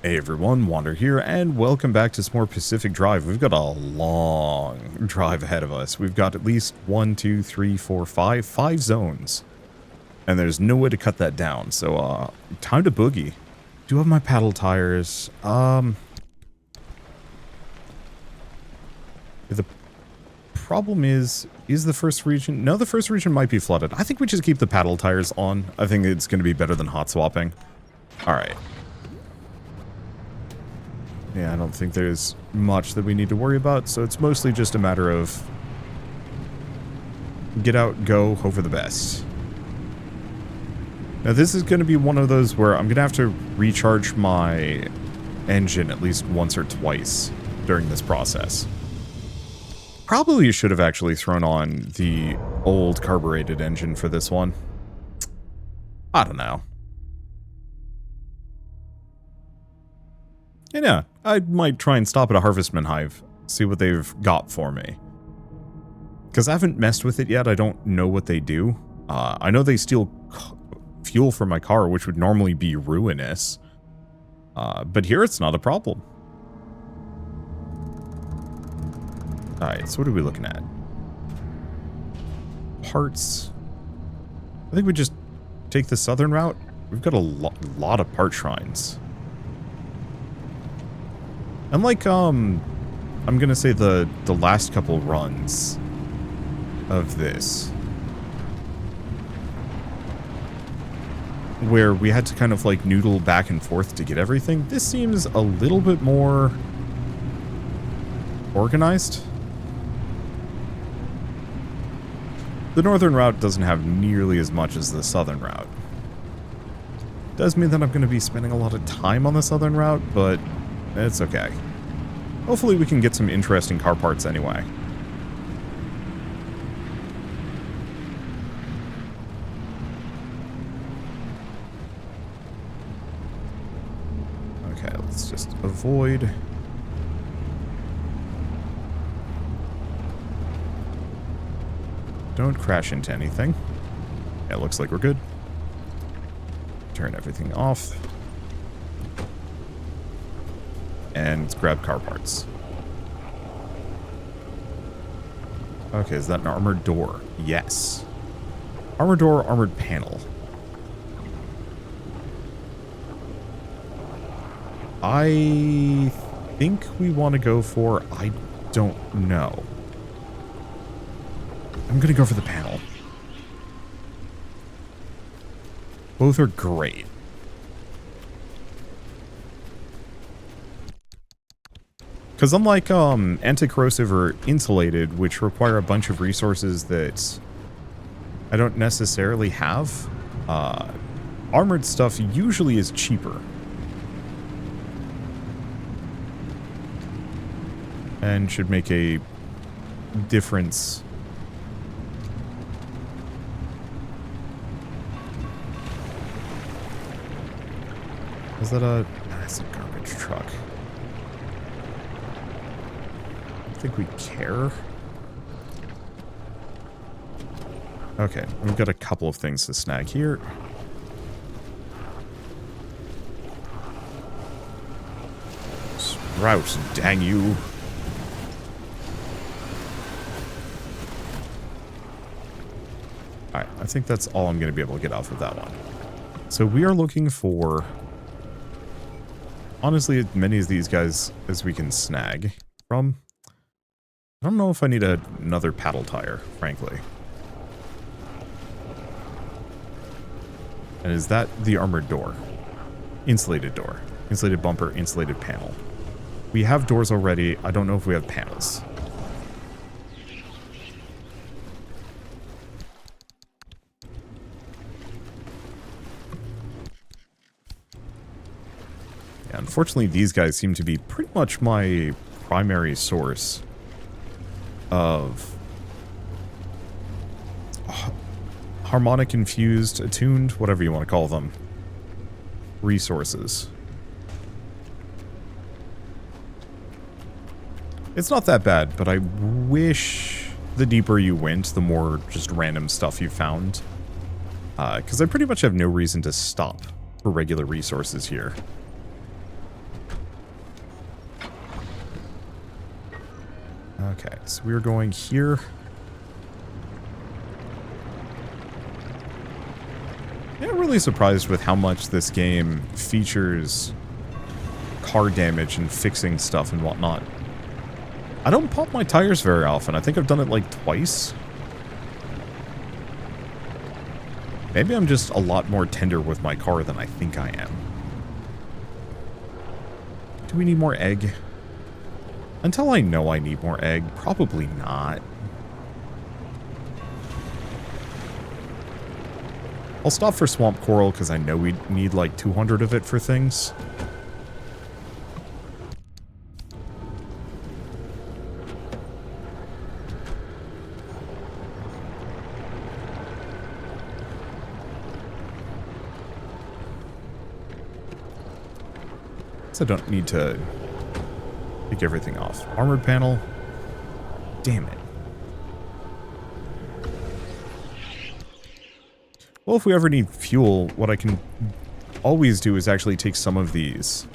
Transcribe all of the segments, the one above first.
Hey everyone, Wander here, and welcome back to some more Pacific Drive. We've got a long drive ahead of us. We've got at least 5 zones. And there's no way to cut that down, so time to boogie. Do have my paddle tires. The problem is the first region... No, the first region might be flooded. I think we just keep the paddle tires on. I think it's going to be better than hot swapping. Alright. Yeah, I don't think there's much that we need to worry about, so it's mostly just a matter of get out, go, hope for the best. Now this is going to be one of those where I'm going to have to recharge my engine at least once or twice during this process. Probably should have actually thrown on the old carbureted engine for this one. I don't know. And yeah, I might try and stop at a Harvestman Hive, see what they've got for me. Because I haven't messed with it yet, I don't know what they do. I know they steal fuel from my car, which would normally be ruinous. But here it's not a problem. Alright, so what are we looking at? Parts. I think we just take the southern route. We've got a lot of part shrines. Unlike, I'm gonna say the last couple runs of this, where we had to kind of like noodle back and forth to get everything, this seems a little bit more organized. The northern route doesn't have nearly as much as the southern route. Does mean that I'm going to be spending a lot of time on the southern route, but it's okay. Hopefully we can get some interesting car parts anyway. Okay, let's just avoid. Don't crash into anything. Yeah, it looks like we're good. Turn everything off. And grab car parts. Okay, is that an armored door? Yes. Armored door, armored panel. I think we want to go for... I don't know. I'm going to go for the panel. Both are great. Because unlike anti-corrosive or insulated, which require a bunch of resources that I don't necessarily have, armored stuff usually is cheaper. And should make a difference. Is that a... That's a garbage truck. I think we care. Okay, we've got a couple of things to snag here. Sprout, dang you. Alright, I think that's all I'm going to be able to get off of that one. So we are looking for, honestly, as many of these guys as we can snag from. I don't know if I need another paddle tire, frankly. And is that the armored door? Insulated door. Insulated bumper, insulated panel. We have doors already. I don't know if we have panels. Yeah, unfortunately, these guys seem to be pretty much my primary source of harmonic infused, attuned, whatever you want to call them, resources. It's not that bad, but I wish the deeper you went, the more just random stuff you found. Because I pretty much have no reason to stop for regular resources here. Okay, so we're going here. Yeah, I'm really surprised with how much this game features car damage and fixing stuff and whatnot. I don't pop my tires very often. I think I've done it like twice. Maybe I'm just a lot more tender with my car than I think I am. Do we need more egg? Until I know I need more egg, probably not. I'll stop for swamp coral because I know we need like 200 of it for things. I don't need to take everything off. Armored panel. Damn it. Well, if we ever need fuel, what I can always do is actually take some of these.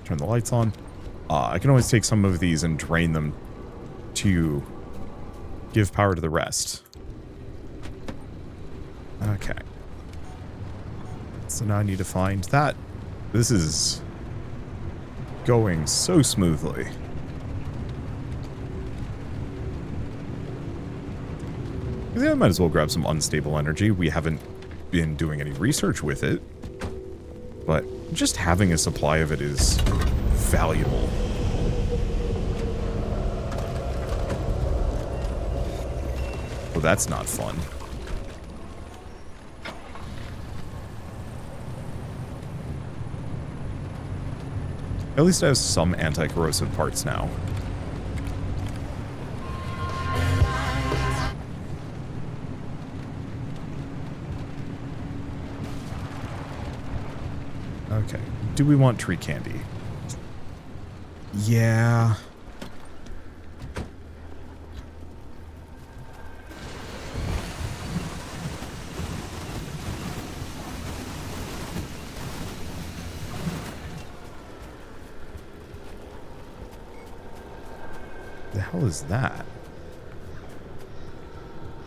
Turn the lights on. I can always take some of these and drain them to give power to the rest. Okay. So now I need to find that. This is going so smoothly. Yeah, I might as well grab some unstable energy. We haven't been doing any research with it, but just having a supply of it is valuable. Well, that's not fun. At least I have some anti-corrosive parts now. Okay. Do we want tree candy? Yeah. The hell is that?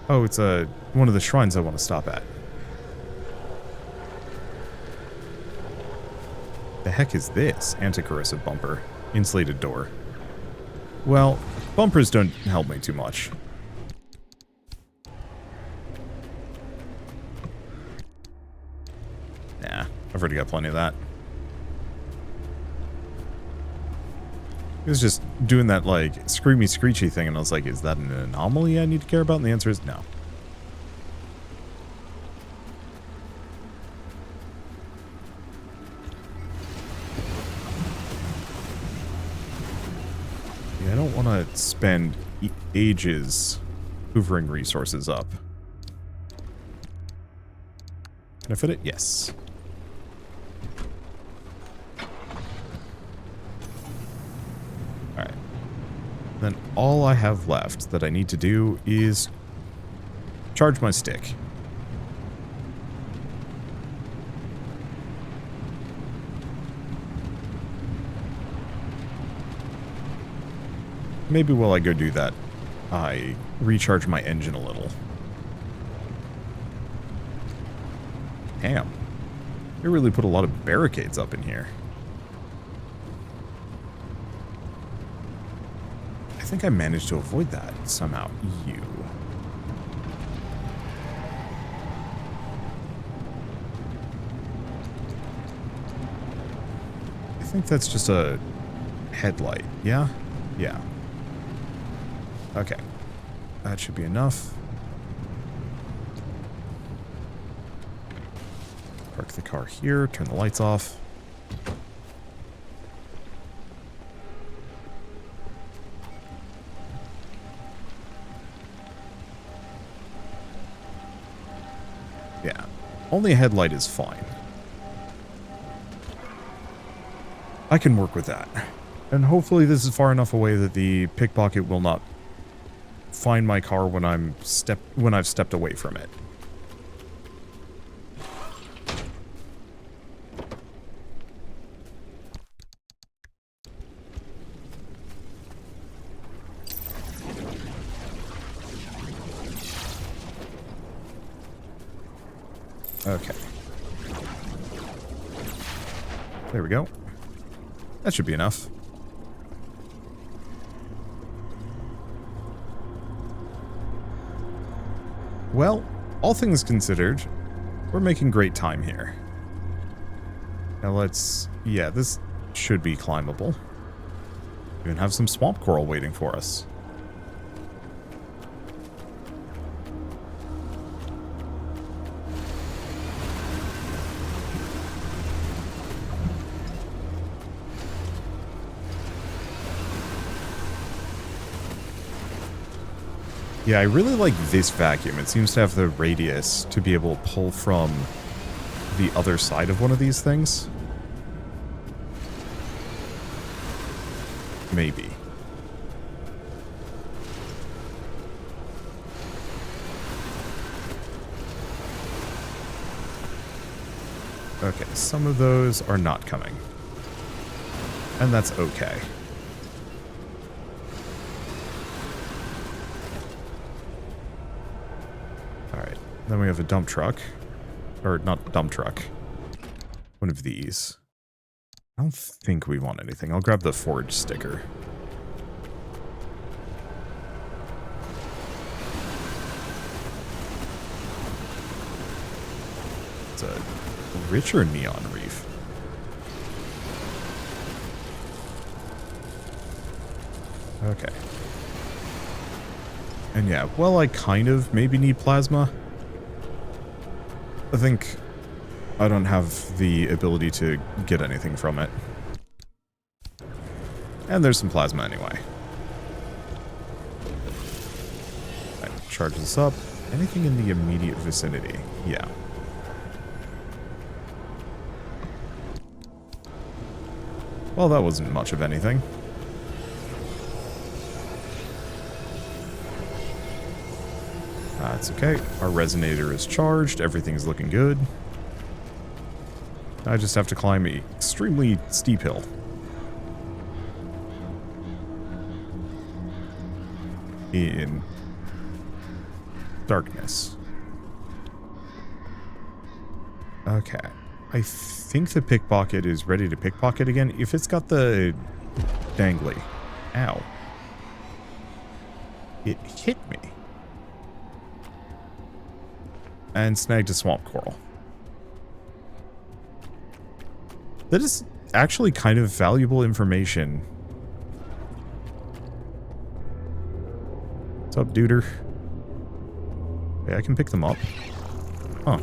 Oh, it's one of the shrines I want to stop at. The heck is this? Anti-corrosive bumper. Insulated door. Well, bumpers don't help me too much. Nah, I've already got plenty of that. It was just doing that, like, screamy, screechy thing, and I was like, is that an anomaly I need to care about? And the answer is no. Yeah, I don't want to spend ages hoovering resources up. Can I fit it? Yes. Then all I have left that I need to do is charge my stick. Maybe while I go do that, I recharge my engine a little. Damn. They really put a lot of barricades up in here. I think I managed to avoid that somehow. You. I think that's just a headlight. Yeah? Yeah. Okay. That should be enough. Park the car here. Turn the lights off. Yeah, only a headlight is fine. I can work with that. And hopefully this is far enough away that the pickpocket will not find my car when I've stepped away from it. Okay. There we go. That should be enough. Well, all things considered, we're making great time here. Now let's... yeah, this should be climbable. We even have some swamp coral waiting for us. Yeah, I really like this vacuum. It seems to have the radius to be able to pull from the other side of one of these things. Maybe. Okay, some of those are not coming. And that's okay. Alright, then we have a dump truck. Or, not dump truck. One of these. I don't think we want anything. I'll grab the forge sticker. It's a richer neon reef. Okay. And yeah, well, I kind of maybe need plasma. I think I don't have the ability to get anything from it. And there's some plasma anyway. Alright, charge this up. Anything in the immediate vicinity? Yeah. Well, that wasn't much of anything. That's okay. Our resonator is charged. Everything's looking good. I just have to climb an extremely steep hill. In darkness. Okay. I think the pickpocket is ready to pickpocket again. If it's got the dangly. Ow. It hit me. And snagged a swamp coral. That is actually kind of valuable information. What's up, duder? Okay, I can pick them up. Huh.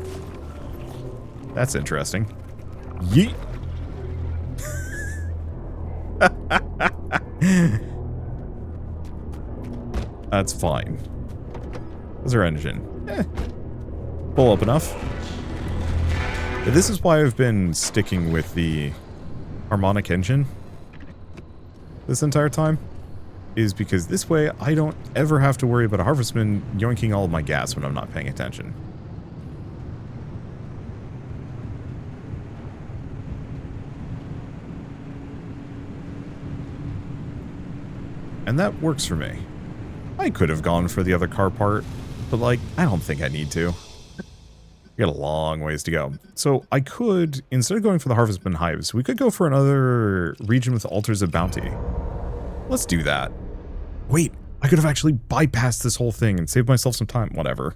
That's interesting. Yeet! That's fine. How's our engine? Pull up enough. This is why I've been sticking with the harmonic engine this entire time. Is because this way I don't ever have to worry about a harvestman yoinking all of my gas when I'm not paying attention. And that works for me. I could have gone for the other car part, but like, I don't think I need to. We got a long ways to go. So I could, instead of going for the Harvestman Hives, we could go for another region with altars of bounty. Let's do that. Wait, I could have actually bypassed this whole thing and saved myself some time. Whatever.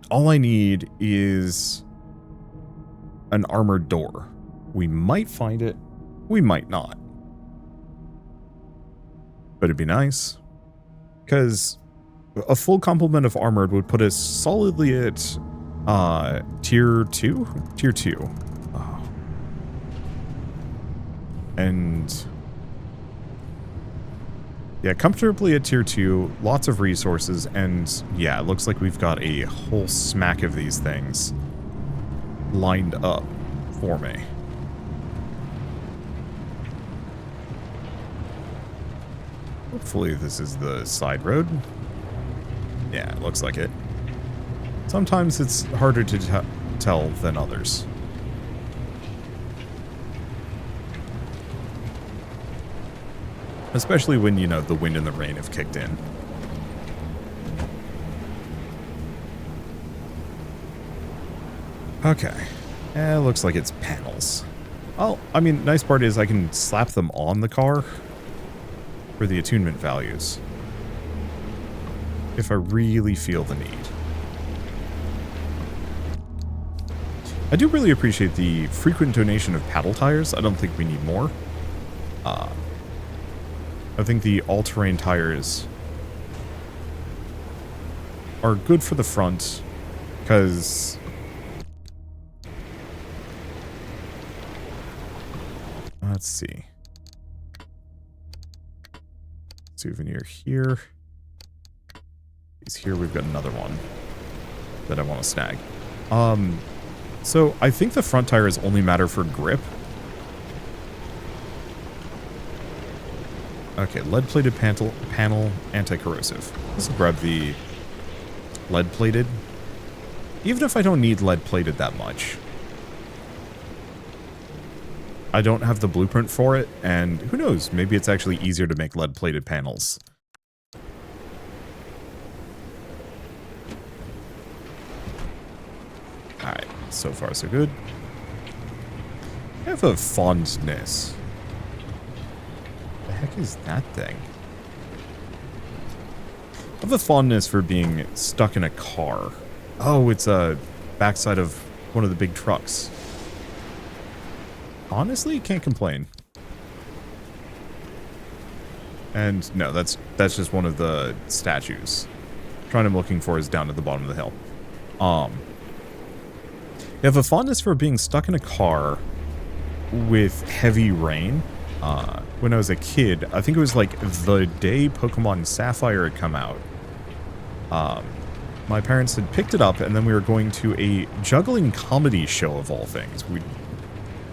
All I need is an armored door. We might find it. We might not. But it'd be nice. Because a full complement of armored would put us solidly at tier 2? Tier 2. Oh. And yeah, comfortably at tier 2, lots of resources, and yeah, it looks like we've got a whole smack of these things lined up for me. Hopefully this is the side road. Yeah, it looks like it. Sometimes it's harder to tell than others. Especially when, you know, the wind and the rain have kicked in. Okay. Looks like it's panels. Oh, I mean, nice part is I can slap them on the car for the attunement values. If I really feel the need. I do really appreciate the frequent donation of paddle tires. I don't think we need more. I think the all-terrain tires are good for the front because let's see. Souvenir here. He's here. We've got another one that I want to snag. So I think the front tires only matter for grip. Okay, lead-plated panel anti-corrosive. Let's grab the lead-plated. Even if I don't need lead-plated that much. I don't have the blueprint for it, and who knows, maybe it's actually easier to make lead-plated panels. Alright, so far so good. I have a fondness. What the heck is that thing? I have a fondness for being stuck in a car. Oh, it's a backside of one of the big trucks. Honestly, can't complain. And no, that's just one of the statues. The one I'm looking for is down at the bottom of the hill. You have a fondness for being stuck in a car with heavy rain. When I was a kid, I think it was like the day Pokemon Sapphire had come out. My parents had picked it up, and then we were going to a juggling comedy show of all things.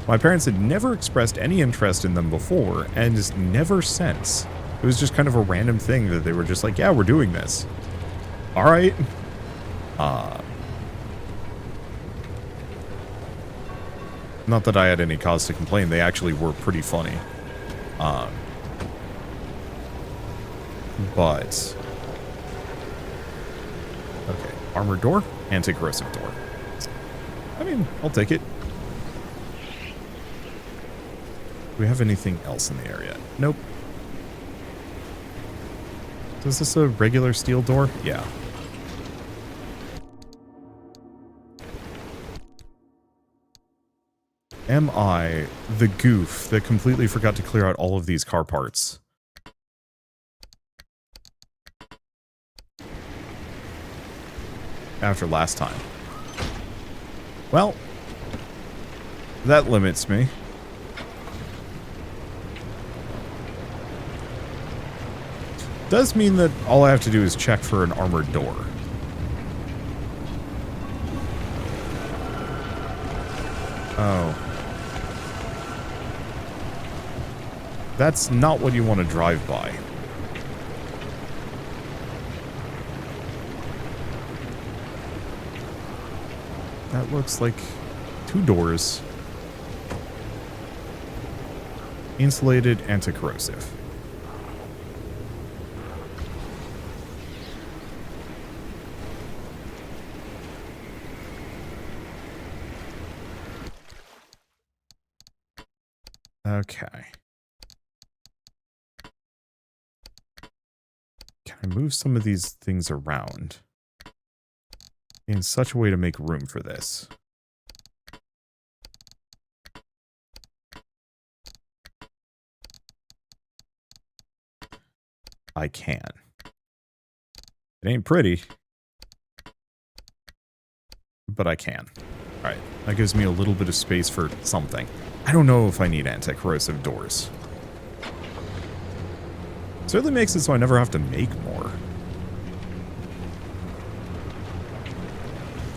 My parents had never expressed any interest in them before, and just never since. It was just kind of a random thing that they were just like, yeah, we're doing this. Alright. Not that I had any cause to complain, they actually were pretty funny. But... okay, armored door, anti-corrosive door. I mean, I'll take it. Do we have anything else in the area? Nope. Is this a regular steel door? Yeah. Am I the goof that completely forgot to clear out all of these car parts? After last time. Well, that limits me. Does mean that all I have to do is check for an armored door. Oh. That's not what you want to drive by. That looks like 2 doors. Insulated, anti-corrosive. Okay. Can I move some of these things around in such a way to make room for this? I can. It ain't pretty, but I can. Alright, that gives me a little bit of space for something. I don't know if I need anti-corrosive doors. Certainly makes it so I never have to make more.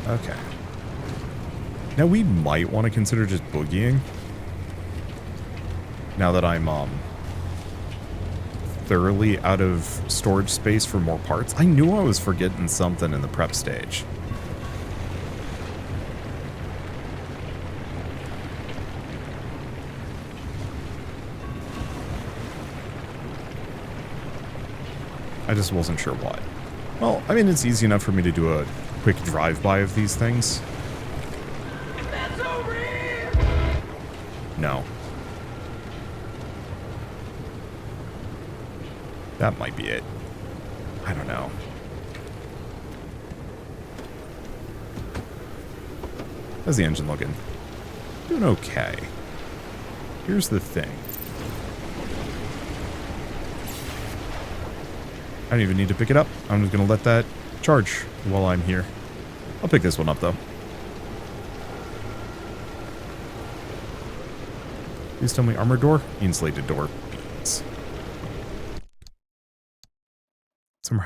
Okay. Now we might want to consider just boogieing. Now that I'm thoroughly out of storage space for more parts. I knew I was forgetting something in the prep stage. I just wasn't sure what. Well, I mean, it's easy enough for me to do a quick drive-by of these things. No. That might be it. I don't know. How's the engine looking? Doing okay. Here's the thing. I don't even need to pick it up. I'm just going to let that charge while I'm here. I'll pick this one up, though. Please tell me armored door? Insulated door. Beans. Some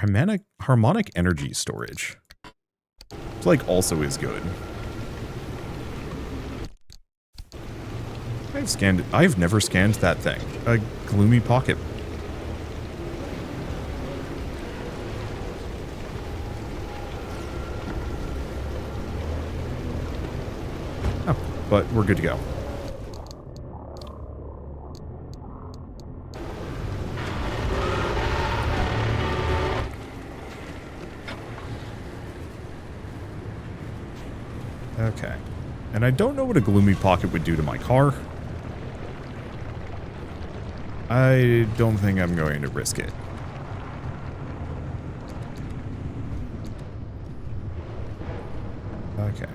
harmonic energy storage. It's like also is good. I've never scanned that thing. A gloomy pocket. Oh, but we're good to go. Okay. And I don't know what a gloomy pocket would do to my car. I don't think I'm going to risk it. Okay.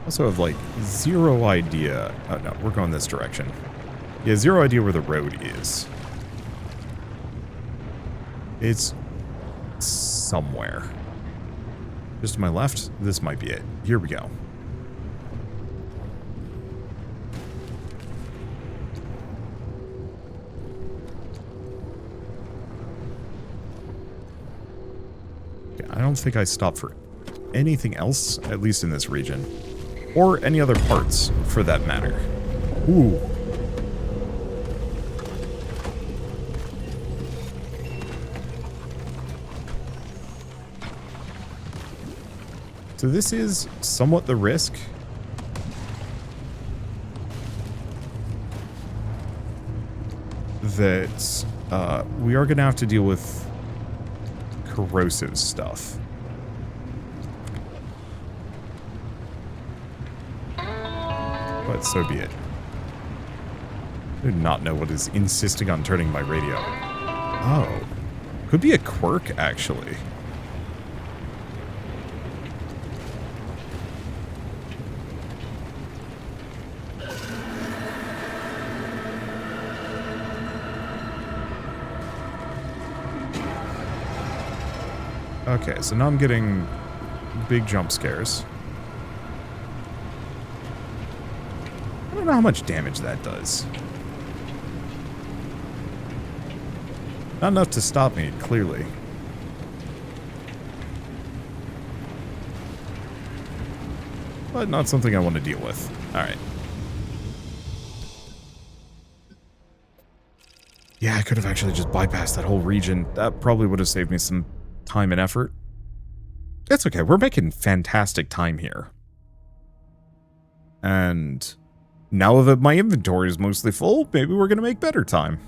Also have, like, zero idea. Oh, no, we're going this direction. Yeah, zero idea where the road is. It's somewhere. Just to my left, this might be it. Here we go. I don't think I stopped for anything else, at least in this region. Or any other parts, for that matter. Ooh. So this is somewhat the risk. That we are going to have to deal with corrosive stuff. But so be it. I do not know what is insisting on turning my radio. Oh. Could be a quirk, actually. Okay, so now I'm getting big jump scares. I don't know how much damage that does. Not enough to stop me, clearly. But not something I want to deal with. Alright. Yeah, I could have actually just bypassed that whole region. That probably would have saved me some time and effort. It's okay, we're making fantastic time here. And now that my inventory is mostly full, maybe we're going to make better time.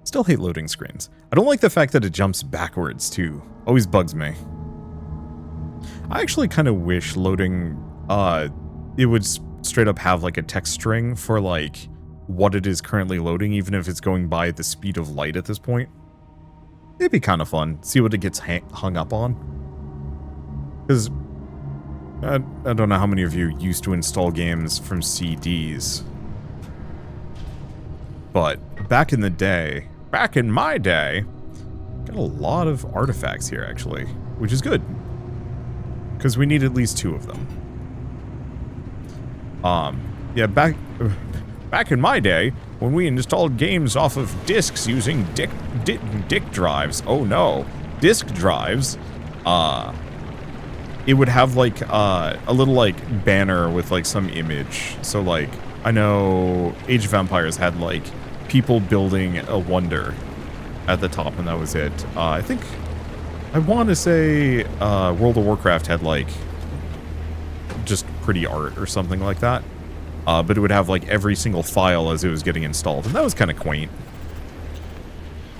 Still hate loading screens. I don't like the fact that it jumps backwards, too. Always bugs me. I actually kind of wish loading, it would straight up have like a text string for like what it is currently loading, even if it's going by at the speed of light at this point. It'd be kind of fun. See what it gets hung up on. Because I don't know how many of you used to install games from CDs. But back in the day, back in my day, got a lot of artifacts here actually, which is good. Because we need at least 2 of them. Yeah, back in my day, when we installed games off of discs using dick drives. Oh no, disk drives. It would have like a little like banner with like some image. So like, I know Age of Empires had like people building a wonder at the top, and that was it. I think I want to say World of Warcraft had like just pretty art or something like that. But it would have like every single file as it was getting installed, and that was kind of quaint.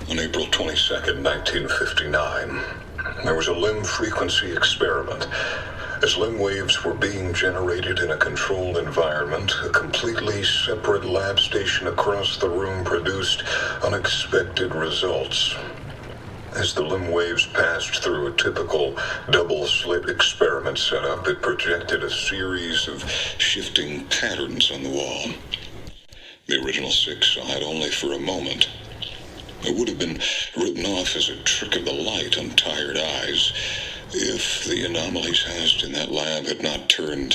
On April 22nd, 1959, there was a limb frequency experiment. As limb waves were being generated in a controlled environment, a completely separate lab station across the room produced unexpected results. As the limb waves passed through a typical double-slit experiment setup, it projected a series of shifting patterns on the wall. The original 6 saw it only for a moment. It would have been written off as a trick of the light on tired eyes if the anomalies housed in that lab had not turned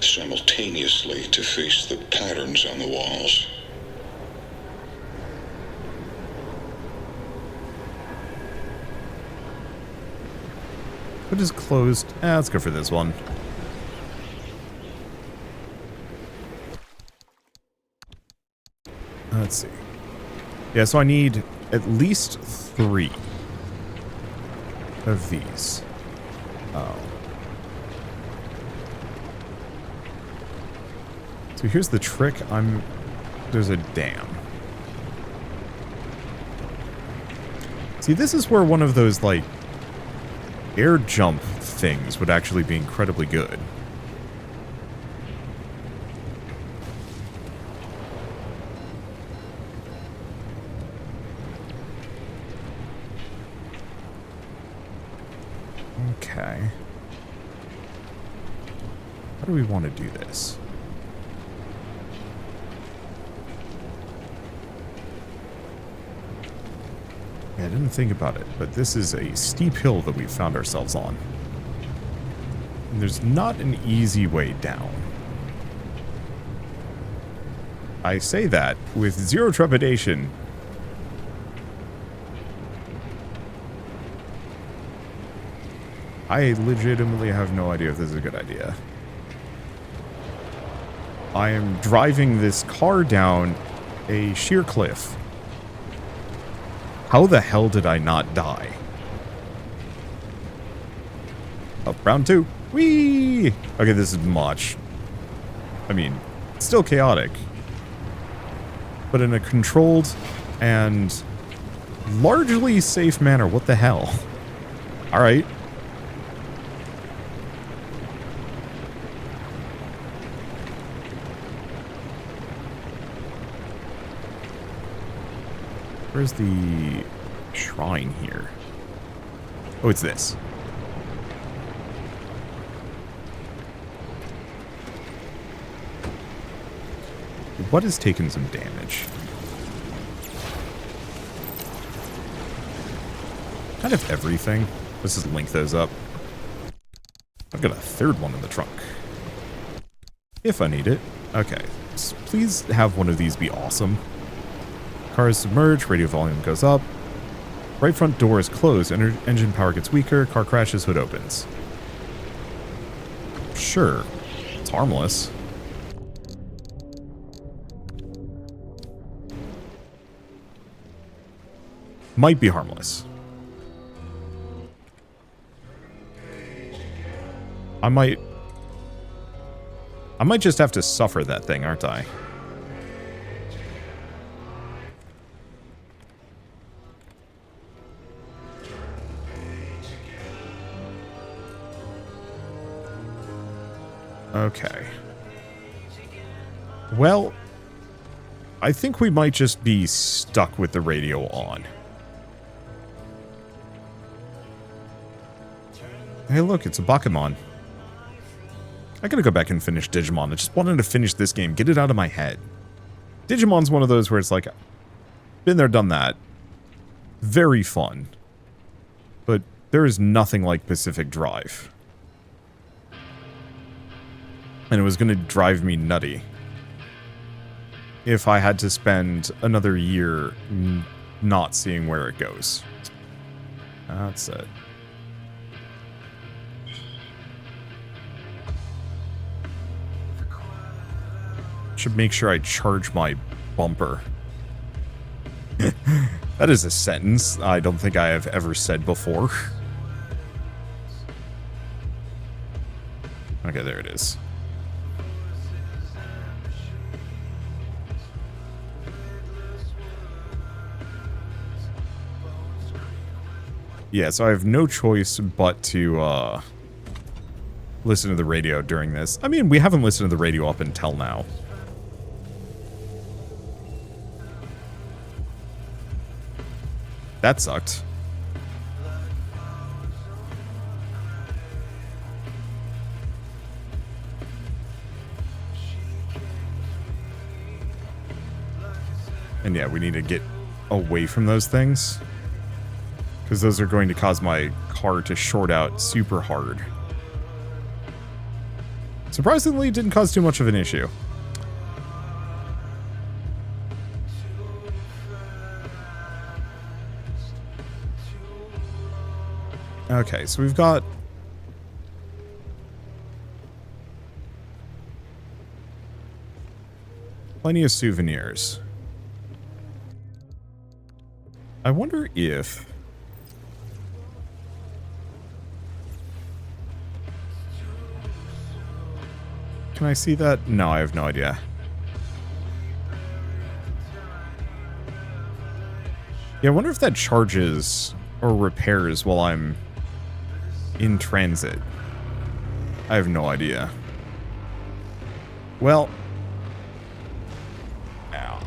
simultaneously to face the patterns on the walls. What is closed? Let's go for this one. Let's see. Yeah, so I need at least 3 of these. Oh. So here's the trick. There's a dam. See, this is where one of those, like, air jump things would actually be incredibly good. Okay. How do we want to do this? Yeah, I didn't think about it, but this is a steep hill that we found ourselves on. And there's not an easy way down. I say that with zero trepidation. I legitimately have no idea if this is a good idea. I am driving this car down a sheer cliff. How the hell did I not die? Up, round 2. Whee! Okay, this is much. I mean, it's still chaotic. But in a controlled and largely safe manner. What the hell? Alright. Where's the shrine here? Oh, it's this. What has taken some damage? Kind of everything. Let's just link those up. I've got a 3rd one in the trunk. If I need it. Okay. So please have one of these be awesome. Car is submerged, radio volume goes up. Right front door is closed, engine power gets weaker, car crashes, hood opens. Sure, it's harmless. Might be harmless. I might just have to suffer that thing, aren't I? Okay. Well, I think we might just be stuck with the radio on. Hey, look, it's a Bakuman. I gotta go back and finish Digimon. I just wanted to finish this game, get it out of my head. Digimon's one of those where it's like, been there, done that. Very fun. But there is nothing like Pacific Drive. And it was going to drive me nutty if I had to spend another year not seeing where it goes. That's it. Should make sure I charge my bumper. That is a sentence I don't think I have ever said before. Okay, there it is. Yeah, so I have no choice but to listen to the radio during this. I mean, we haven't listened to the radio up until now. That sucked. And yeah, we need to get away from those things, because those are going to cause my car to short out super hard. Surprisingly, it didn't cause too much of an issue. Okay, so we've got plenty of souvenirs. I wonder if... Can I see that? No, I have no idea. Yeah, I wonder if that charges or repairs while I'm in transit. I have no idea. Well... Ow.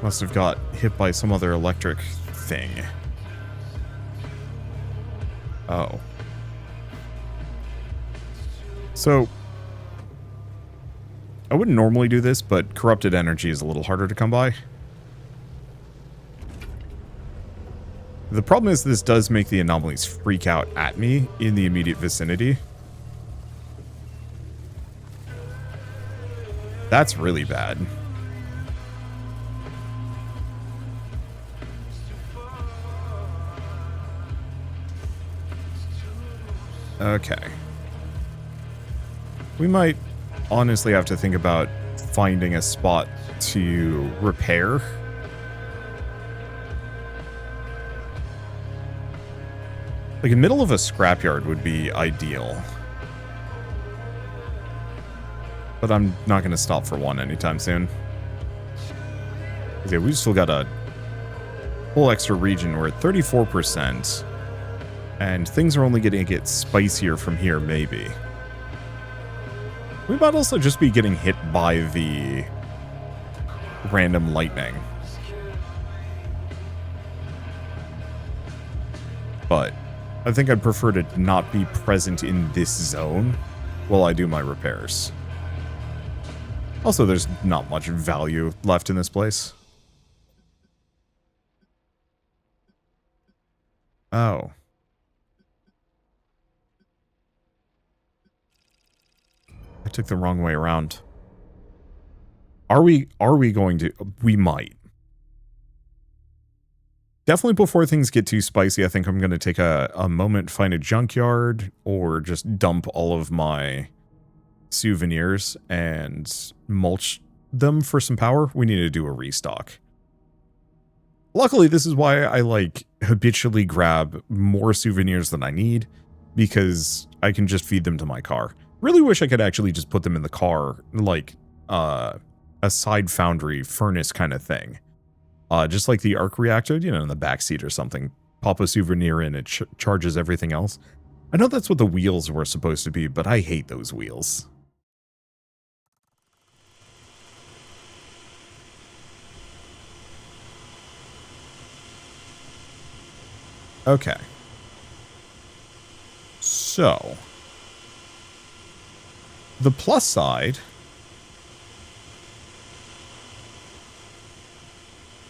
Must have got hit by some other electric thing. Oh. So, I wouldn't normally do this, but corrupted energy is a little harder to come by. The problem is this does make the anomalies freak out at me in the immediate vicinity. That's really bad. Okay. We might honestly have to think about finding a spot to repair. Like, in the middle of a scrapyard would be ideal. But I'm not going to stop for one anytime soon. Okay, we've still got a whole extra region. We're at 34%. And things are only going to get spicier from here, maybe. We might also just be getting hit by the random lightning. But I think I'd prefer to not be present in this zone while I do my repairs. Also, there's not much value left in this place. Oh. I took the wrong way around. Are we going to? We might. Definitely before things get too spicy, I think I'm going to take a moment, find a junkyard, or just dump all of my souvenirs and mulch them for some power. We need to do a restock. Luckily, this is why I like habitually grab more souvenirs than I need, because I can just feed them to my car. Really wish I could actually just put them in the car, like a side foundry furnace kind of thing. Just like the arc reactor, you know, in the backseat or something. Pop a souvenir in, it charges everything else. I know that's what the wheels were supposed to be, but I hate those wheels. Okay. So, the plus side,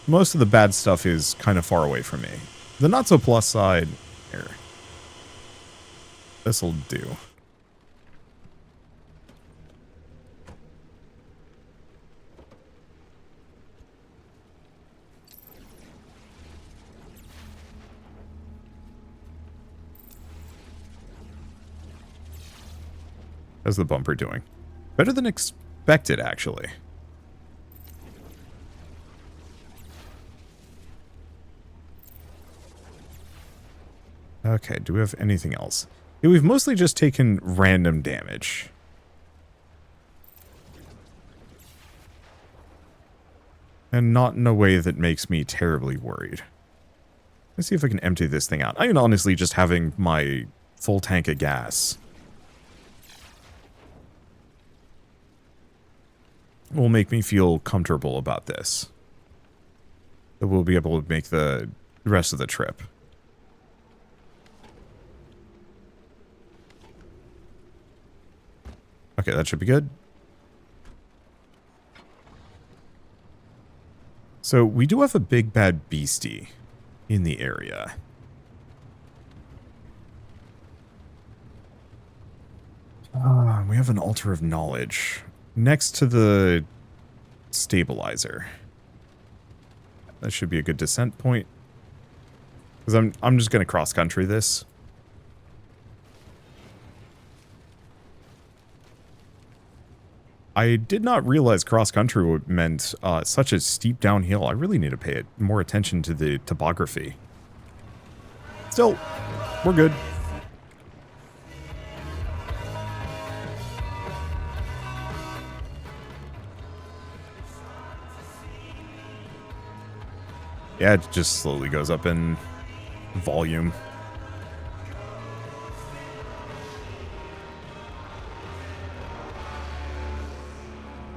most of the bad stuff is kind of far away from me. The not so plus side, here, this'll do. How's the bumper doing? Better than expected, actually. Okay, do we have anything else? Yeah, we've mostly just taken random damage. And not in a way that makes me terribly worried. Let's see if I can empty this thing out. I mean, honestly, just having my full tank of gas will make me feel comfortable about this. That we'll be able to make the rest of the trip. Okay, that should be good. So, we do have a big bad beastie in the area. We have an altar of knowledge next to the stabilizer. That should be a good descent point. Because I'm just going to cross-country this. I did not realize cross-country meant such a steep downhill. I really need to pay more attention to the topography. Still, we're good. Yeah, it just slowly goes up in volume.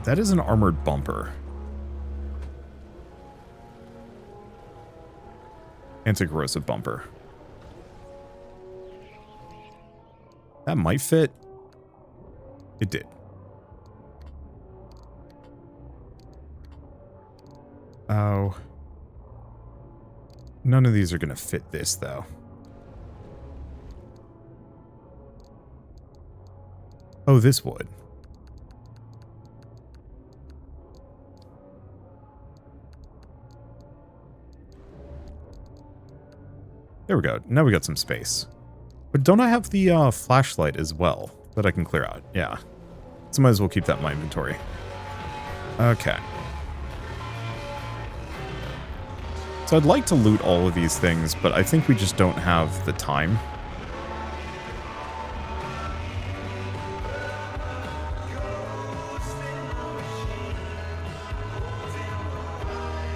That is an armored bumper. Anti-corrosive bumper. That might fit. It did. Oh. None of these are going to fit this, though. Oh, this would. There we go. Now we got some space. But don't I have the flashlight as well that I can clear out? Yeah. So might as well keep that in my inventory. Okay. So I'd like to loot all of these things, but I think we just don't have the time.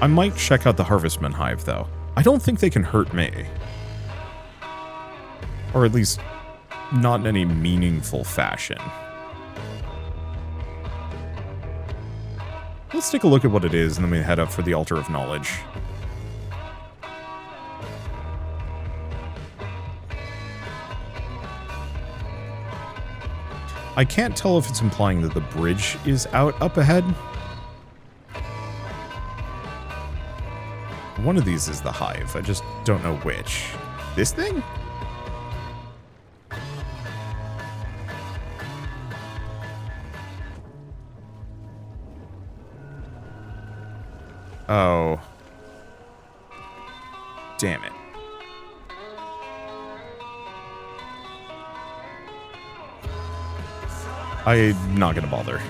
I might check out the Harvestman Hive, though. I don't think they can hurt me. Or at least, not in any meaningful fashion. Let's take a look at what it is, and then we head up for the Altar of Knowledge. I can't tell if it's implying that the bridge is out up ahead. One of these is the hive. I just don't know which. This thing? Oh. Damn it. I'm not gonna bother.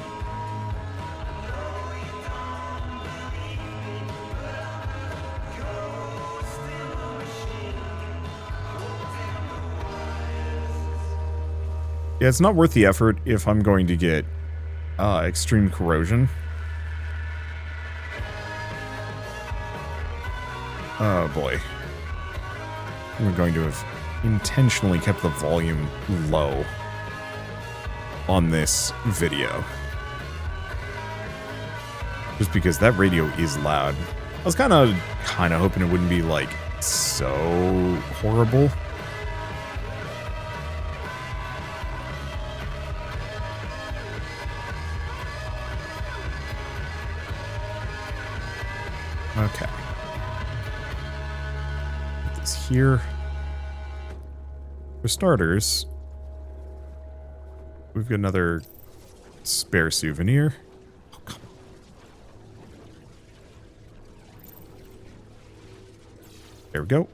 Yeah, it's not worth the effort if I'm going to get extreme corrosion. Oh boy. We're going to have intentionally kept the volume low on this video. Just because that radio is loud. I was kind of hoping it wouldn't be, like, so horrible. Okay. Put this here. For starters, we've got another spare souvenir. Oh, come on. There we go.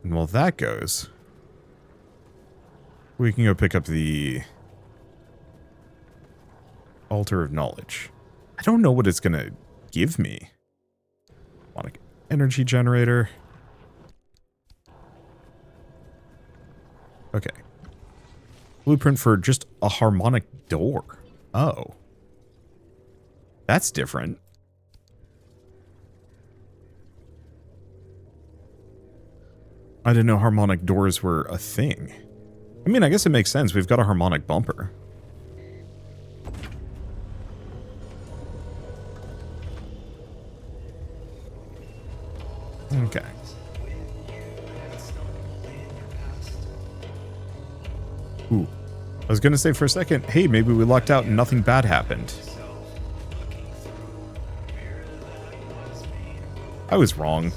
And while that goes, we can go pick up the Altar of Knowledge. I don't know what it's going to give me. Want an energy generator. Okay. Blueprint for just a harmonic door. Oh. That's different. I didn't know harmonic doors were a thing. I mean, I guess it makes sense. We've got a harmonic bumper. Okay. Ooh. I was gonna say for a second, hey, maybe we lucked out and nothing bad happened. I was wrong.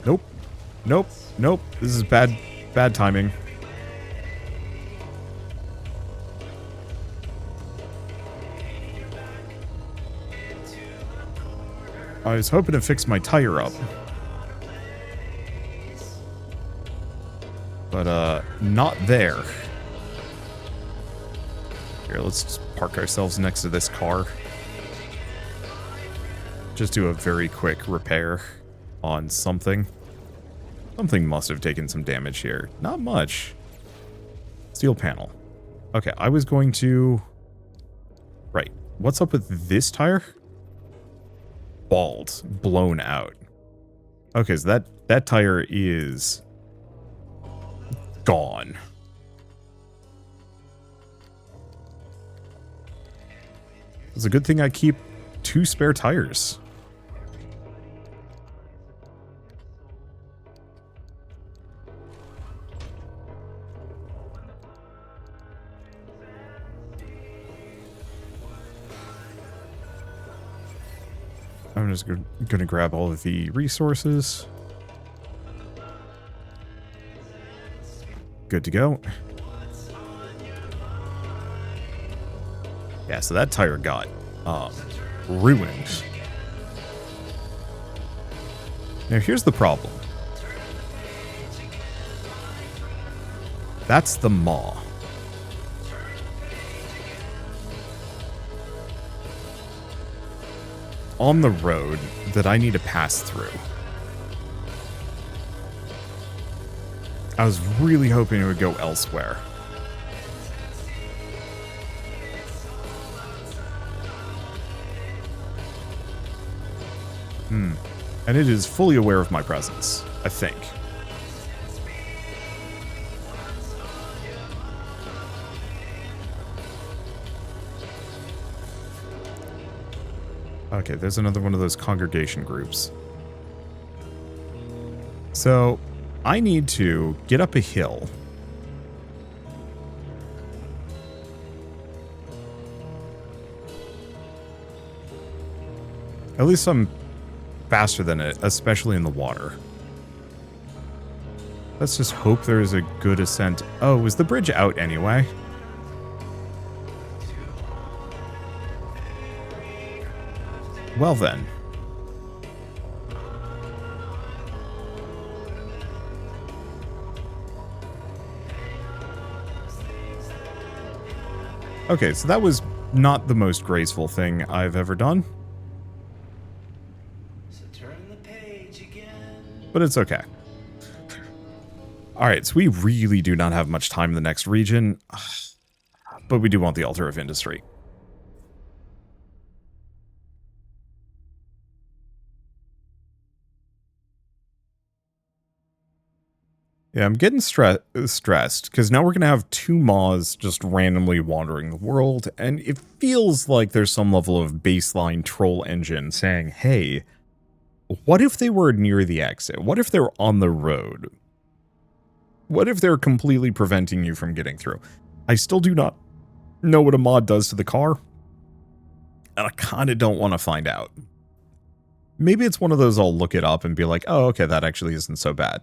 Nope. Nope. Nope. This is bad timing. I was hoping to fix my tire up. But, not there. Here, let's just park ourselves next to this car. Just do a very quick repair on something. Something must have taken some damage here. Not much. Steel panel. Okay, I was going to... Right. What's up with this tire? Bald. Blown out. Okay, so that tire is... gone. It's a good thing I keep 2 spare tires. I'm just gonna grab all of the resources. Good to go. Yeah, so that tire got ruined. Now here's the problem. That's the maw. On the road that I need to pass through. I was really hoping it would go elsewhere. And it is fully aware of my presence, I think. Okay, there's another one of those congregation groups. So, I need to get up a hill. At least I'm faster than it, especially in the water. Let's just hope there's a good ascent. Oh, was the bridge out anyway? Well then. Okay, so that was not the most graceful thing I've ever done. So turn the page again. But it's okay. Alright, so we really do not have much time in the next region. But we do want the Altar of Industry. Yeah, I'm getting stressed, because now we're going to have 2 Maws just randomly wandering the world, and it feels like there's some level of baseline troll engine saying, hey, what if they were near the exit? What if they're on the road? What if they're completely preventing you from getting through? I still do not know what a mod does to the car, and I kind of don't want to find out. Maybe it's one of those I'll look it up and be like, oh, okay, that actually isn't so bad.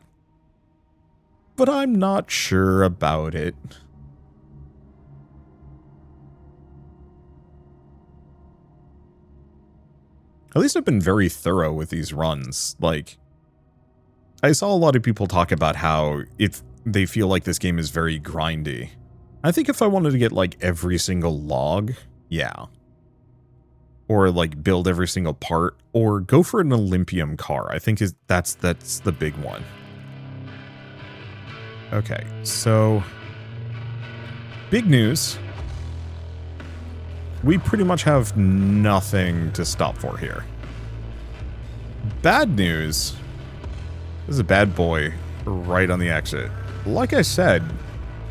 But I'm not sure about it. At least I've been very thorough with these runs. Like, I saw a lot of people talk about how they feel like this game is very grindy. I think if I wanted to get, like, every single log, yeah. Or, like, build every single part, or go for an Olympium car. I think that's the big one. Okay, so big news. we pretty much have nothing to stop for here. Bad news. There's a bad boy right on the exit. Like I said,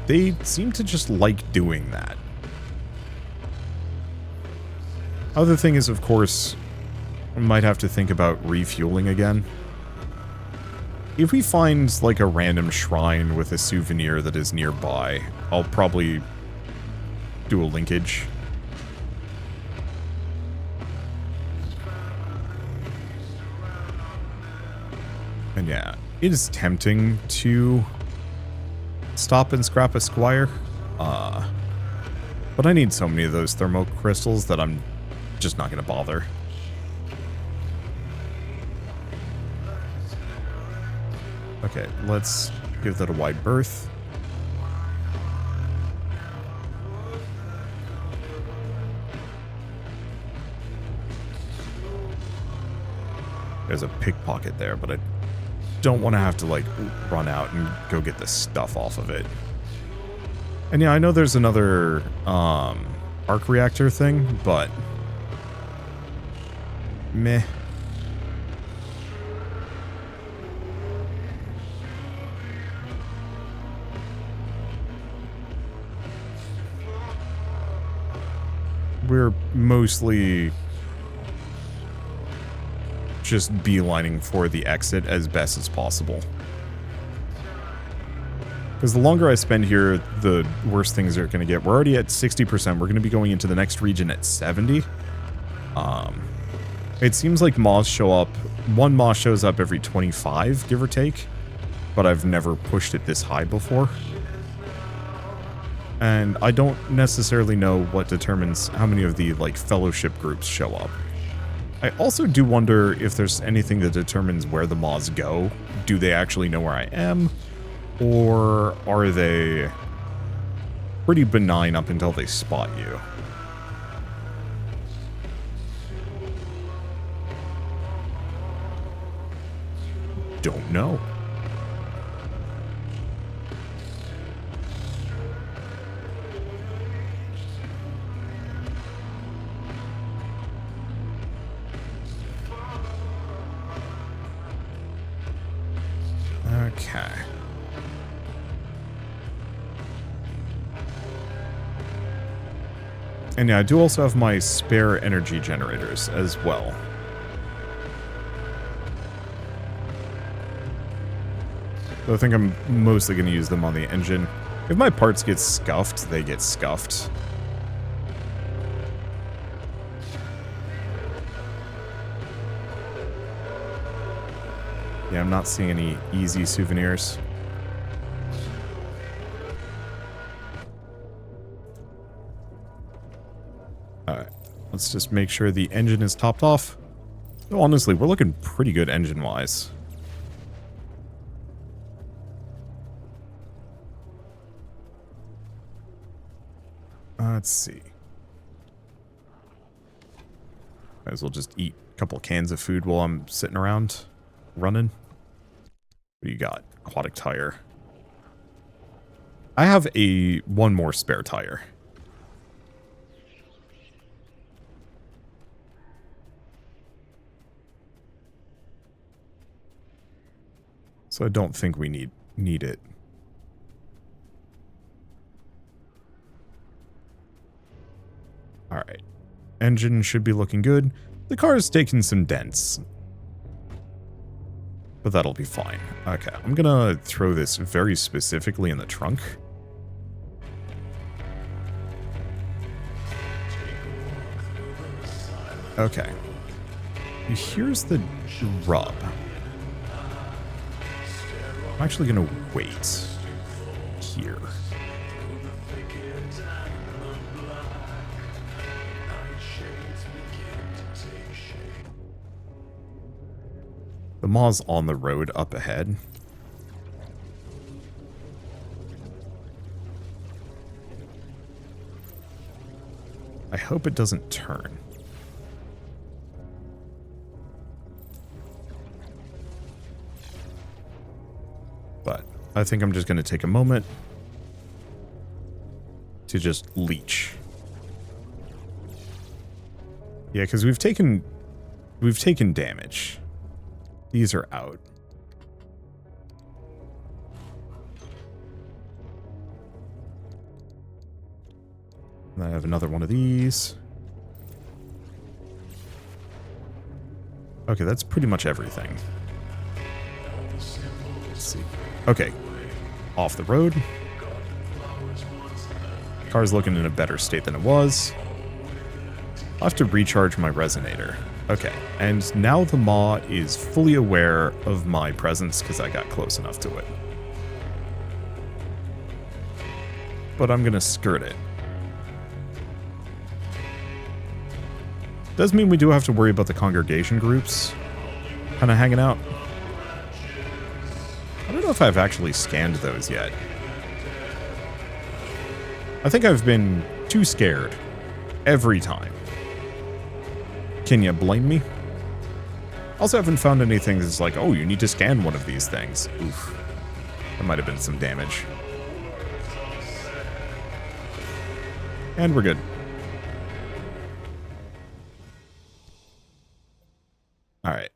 they seem to just like doing that. Other thing is, of course, we might have to think about refueling again. If we find, like, a random shrine with a souvenir that is nearby, I'll probably do a linkage. And yeah, it is tempting to stop and scrap a squire. But I need so many of those thermo crystals that I'm just not going to bother. Okay, let's give that a wide berth. There's a pickpocket there, but I don't want to have to, like, run out and go get the stuff off of it. And yeah, I know there's another arc reactor thing, but meh. We're mostly just beelining for the exit as best as possible. Because the longer I spend here, the worse things are going to get. We're already at 60%. We're going to be going into the next region at 70. It seems like moths show up. One moth shows up every 25, give or take. But I've never pushed it this high before. And I don't necessarily know what determines how many of the, like, fellowship groups show up. I also do wonder if there's anything that determines where the moths go. Do they actually know where I am? Or are they pretty benign up until they spot you? Don't know. Okay. And yeah, I do also have my spare energy generators as well. So I think I'm mostly going to use them on the engine. If my parts get scuffed, they get scuffed. Yeah, I'm not seeing any easy souvenirs. Alright, let's just make sure the engine is topped off. Oh, honestly, we're looking pretty good engine-wise. Let's see. Might as well just eat a couple cans of food while I'm sitting around running. What do you got? Aquatic tire. I have one more spare tire. So I don't think we need it. Alright. Engine should be looking good. The car is taking some dents. But that'll be fine. Okay, I'm gonna throw this very specifically in the trunk. Okay. Here's the rub. I'm actually gonna wait here. The maw's on the road up ahead. I hope it doesn't turn. But I think I'm just going to take a moment to just leech. Yeah, because we've taken damage. These are out. And I have another one of these. Okay, that's pretty much everything. Let's see. Okay. Off the road. Car's looking in a better state than it was. I'll have to recharge my resonator. Okay, and now the maw is fully aware of my presence because I got close enough to it. But I'm gonna skirt it. Does mean we do have to worry about the congregation groups kind of hanging out. I don't know if I've actually scanned those yet. I think I've been too scared every time. Can you blame me? Also haven't found anything that's like, oh, you need to scan one of these things. Oof. That might have been some damage. And we're good. Alright.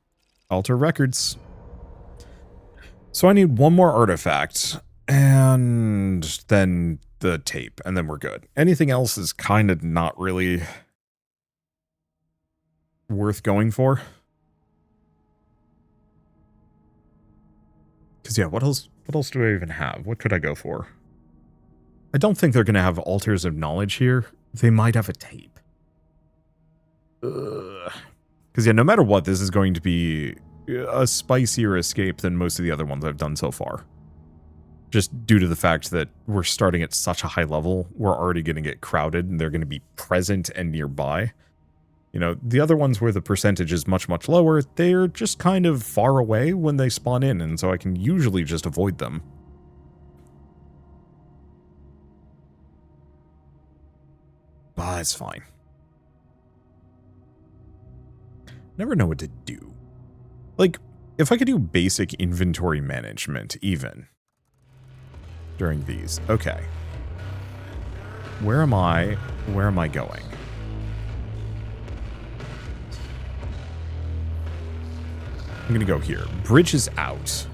Alter records. So I need one more artifact, and then the tape, and then we're good. Anything else is kind of not really worth going for. Because, yeah, what else do I even have? What could I go for? I don't think they're going to have altars of knowledge here. They might have a tape. Because, yeah, no matter what, this is going to be a spicier escape than most of the other ones I've done so far. Just due to the fact that we're starting at such a high level, we're already going to get crowded, and they're going to be present and nearby. You know, the other ones where the percentage is much, much lower, they're just kind of far away when they spawn in, and so I can usually just avoid them. But it's fine. Never know what to do. Like, if I could do basic inventory management, even, during these. Okay. Where am I? Where am I going? I'm going to go here. Bridge is out. So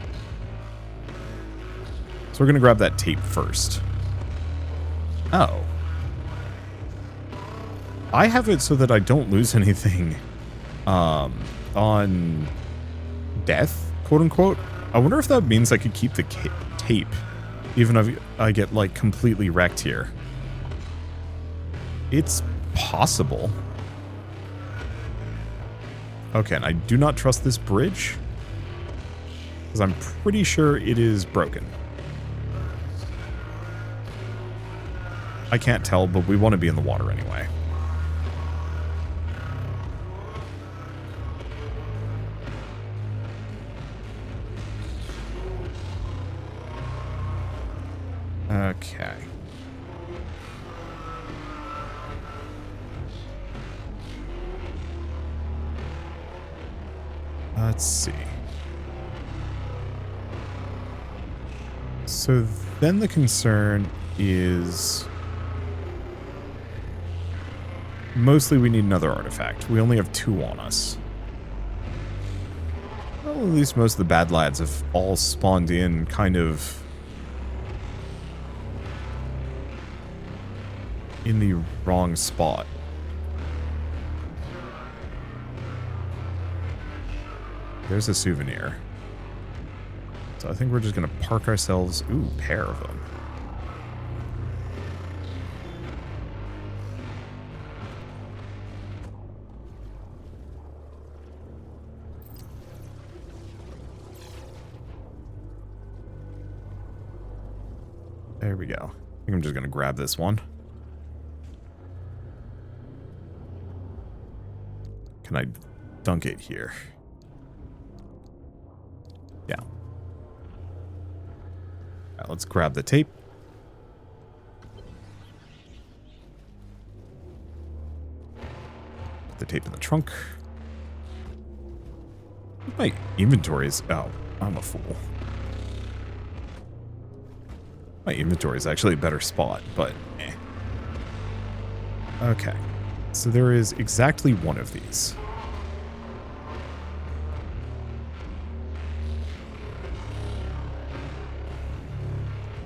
we're going to grab that tape first. Oh. I have it so that I don't lose anything on death, quote unquote. I wonder if that means I could keep the tape even if I get like completely wrecked here. It's possible. Okay, and I do not trust this bridge, because I'm pretty sure it is broken. I can't tell, but we want to be in the water anyway. Okay. Let's see. So then the concern is mostly we need another artifact. We only have 2 on us. Well, at least most of the bad lads have all spawned in kind of in the wrong spot. There's a souvenir. So I think we're just going to park ourselves... Ooh, pair of them. There we go. I think I'm just going to grab this one. Can I dunk it here? Yeah. Alright, let's grab the tape. Put the tape in the trunk. My inventory is... Oh, I'm a fool. My inventory is actually a better spot, but eh. Okay. So there is exactly one of these.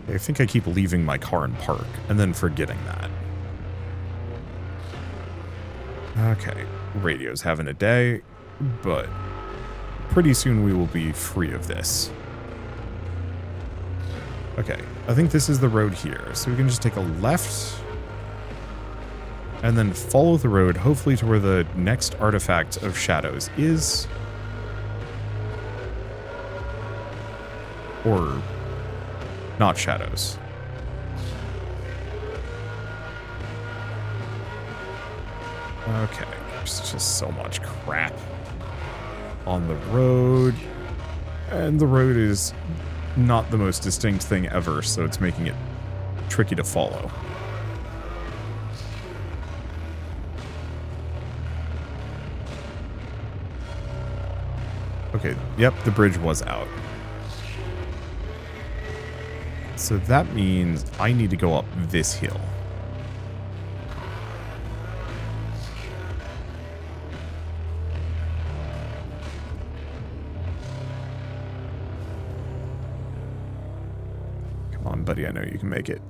I think I keep leaving my car in park and then forgetting that. Okay, radio's having a day, but pretty soon we will be free of this. Okay, I think this is the road here, so we can just take a left and then follow the road, hopefully to where the next artifact of shadows is. Or not shadows. Okay, there's just so much crap on the road. And the road is not the most distinct thing ever, so it's making it tricky to follow. Okay, yep, the bridge was out. So that means I need to go up this hill. Come on, buddy, I know you can make it.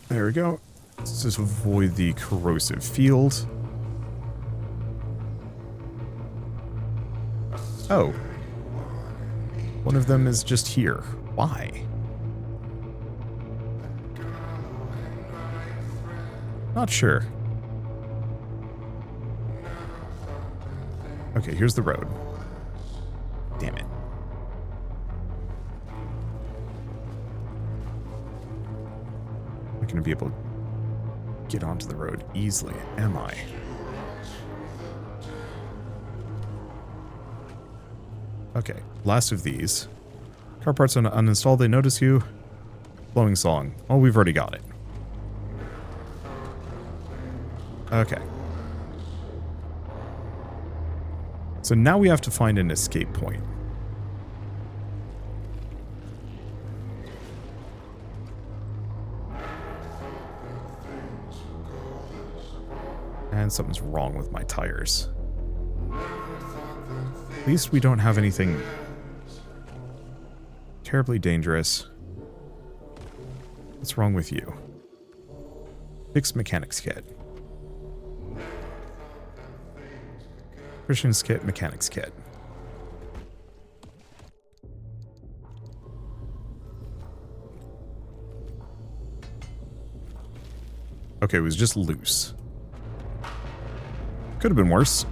There we go. Let's just avoid the corrosive field. Oh. One of them is just here. Why? Not sure. Okay, here's the road. Damn it. I'm not going to be able to get onto the road easily, am I? Okay, last of these. Car parts are uninstalled, they notice you. Flowing song. Oh, we've already got it. Okay. So now we have to find an escape point. And something's wrong with my tires. At least we don't have anything terribly dangerous. What's wrong with you? Fix mechanics kit. Christian's kit, mechanics kit. Okay, it was just loose. Could have been worse.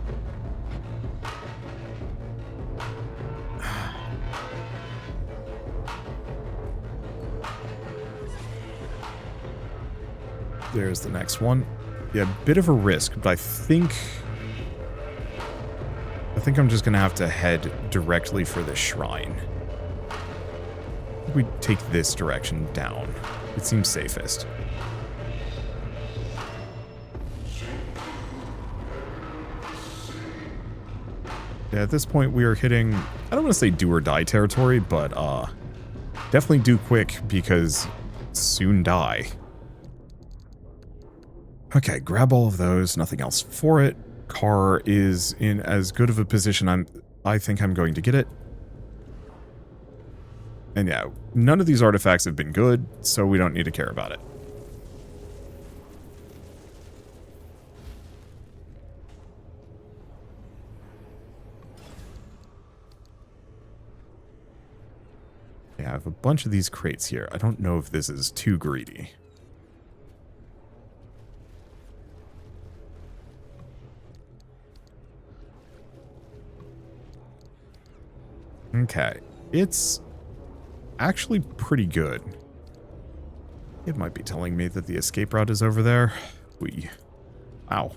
There's the next one. Yeah, bit of a risk, but I think I'm just gonna have to head directly for the shrine. We take this direction down. It seems safest. Yeah, at this point we are hitting, I don't want to say do or die territory, but definitely do quick because soon die. Okay, grab all of those, nothing else for it. Car is in as good of a position I think I'm going to get it. And yeah, none of these artifacts have been good, so we don't need to care about it. Yeah, I have a bunch of these crates here. I don't know if this is too greedy. Okay, it's actually pretty good. It might be telling me that the escape route is over there. Ow.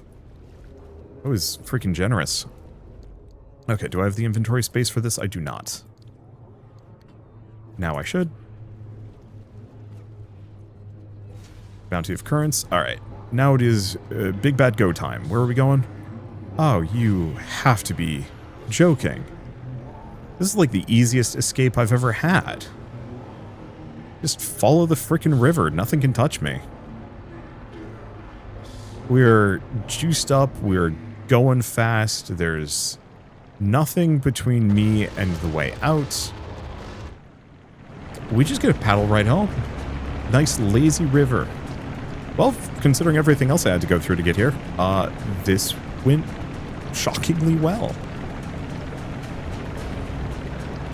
That was freaking generous. Okay, do I have the inventory space for this? I do not. Now I should. Bounty of currents. Alright, now it is big bad go time. Where are we going? Oh, you have to be joking. This is like the easiest escape I've ever had. Just follow the frickin' river. Nothing can touch me. We're juiced up. We're going fast. There's nothing between me and the way out. We just get a paddle right home. Nice lazy river. Well, considering everything else I had to go through to get here, this went shockingly well.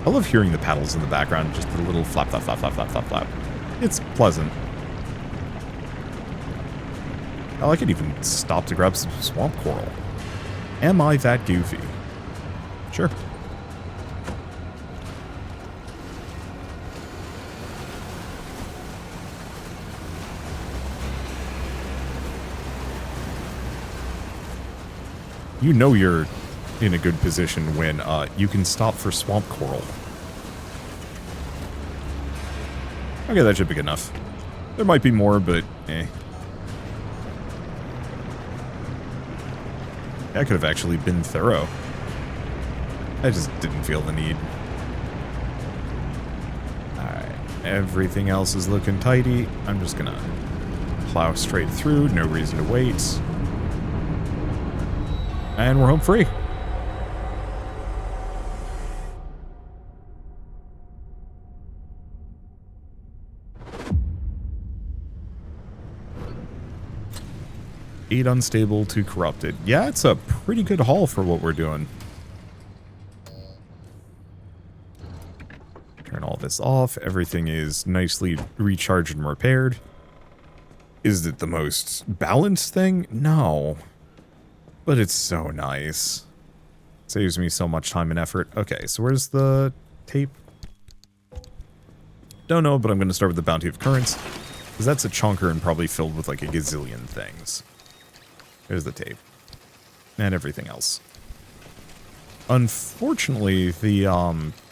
I love hearing the paddles in the background, just the little flap, flap, flap, flap, flap, flap, flap. It's pleasant. Oh, I could even stop to grab some swamp coral. Am I that goofy? Sure. You know you're in a good position when you can stop for swamp coral. Okay, that should be good enough. There might be more, but eh. I could have actually been thorough. I just didn't feel the need. Alright, everything else is looking tidy. I'm just gonna plow straight through, no reason to wait. And we're home free. Eight unstable, 2 corrupted. Yeah, it's a pretty good haul for what we're doing. Turn all this off. Everything is nicely recharged and repaired. Is it the most balanced thing? No. But it's so nice. Saves me so much time and effort. Okay, so where's the tape? Don't know, but I'm going to start with the Bounty of Currents. Because that's a chunker and probably filled with like a gazillion things. There's the tape. And everything else. Unfortunately, the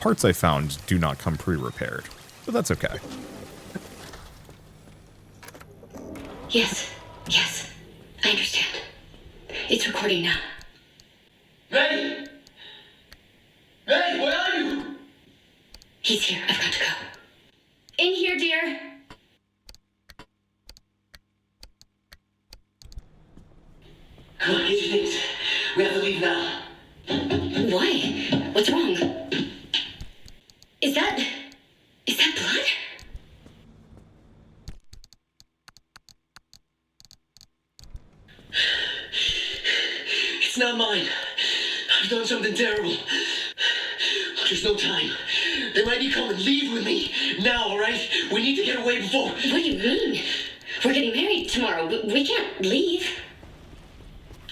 parts I found do not come pre-repaired. But that's okay. Yes, I understand. It's recording now. Ray! Ray, where are you? He's here. I've got to go. In here, dear. Come on, get your things. We have to leave now. Why? What's wrong? Is that blood? It's not mine. I've done something terrible. There's no time. They might be coming. Leave with me. Now, all right? We need to get away before... What do you mean? We're getting married tomorrow. We can't leave.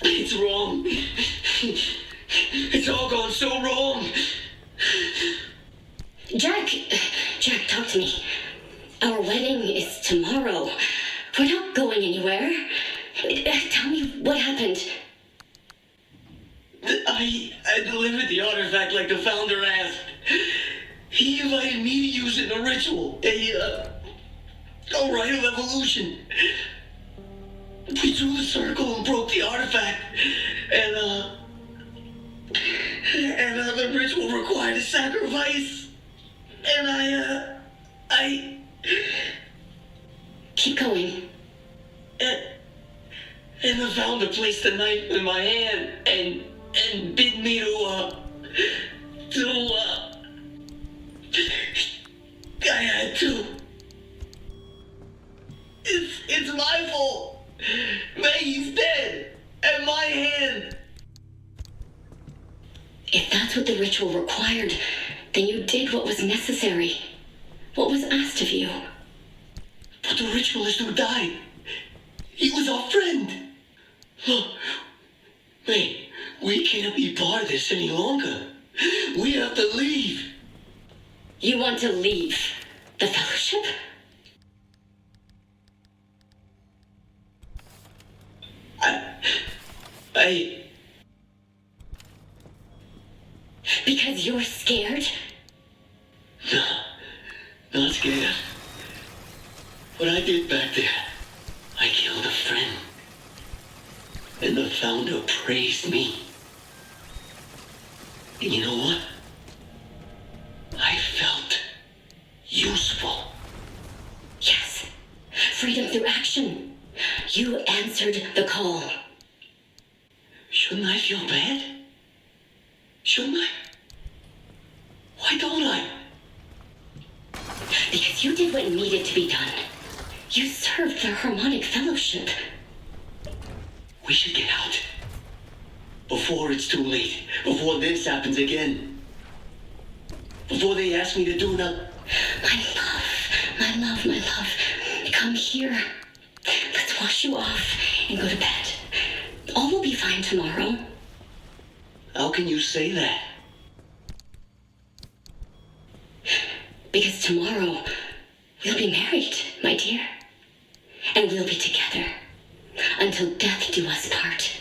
It's wrong. It's all gone so wrong. Jack, talk to me. Our wedding is tomorrow. We're not going anywhere. Tell me what happened. I delivered the artifact like the founder asked. He invited me to use it in a ritual. A rite of evolution. We drew the circle and broke the artifact. And the ritual required a sacrifice. And I... Keep going. And the founder placed the knife in my hand and bid me to I had to. It's my fault. Maggie's dead. And my hand. If that's what the ritual required, then you did what was necessary. What was asked of you. But the ritualist who died, he was our friend. Look, May, we can't be part of this any longer. We have to leave. You want to leave the Fellowship? I... Because you're scared? No, not scared. What I did back there, I killed a friend. And the founder praised me. And you know what? I felt useful. Yes. Freedom through action. You answered answered the call. Shouldn't I feel bad? Shouldn't I? Why don't I? Because you did what needed to be done. You served the Harmonic Fellowship. We should get out. Before it's too late. Before this happens again. Before they ask me to do another... My love. Come here. Let's wash you off and go to bed. All will be fine tomorrow. How can you say that? Because tomorrow, we'll be married, my dear. And we'll be together. Until death do us part.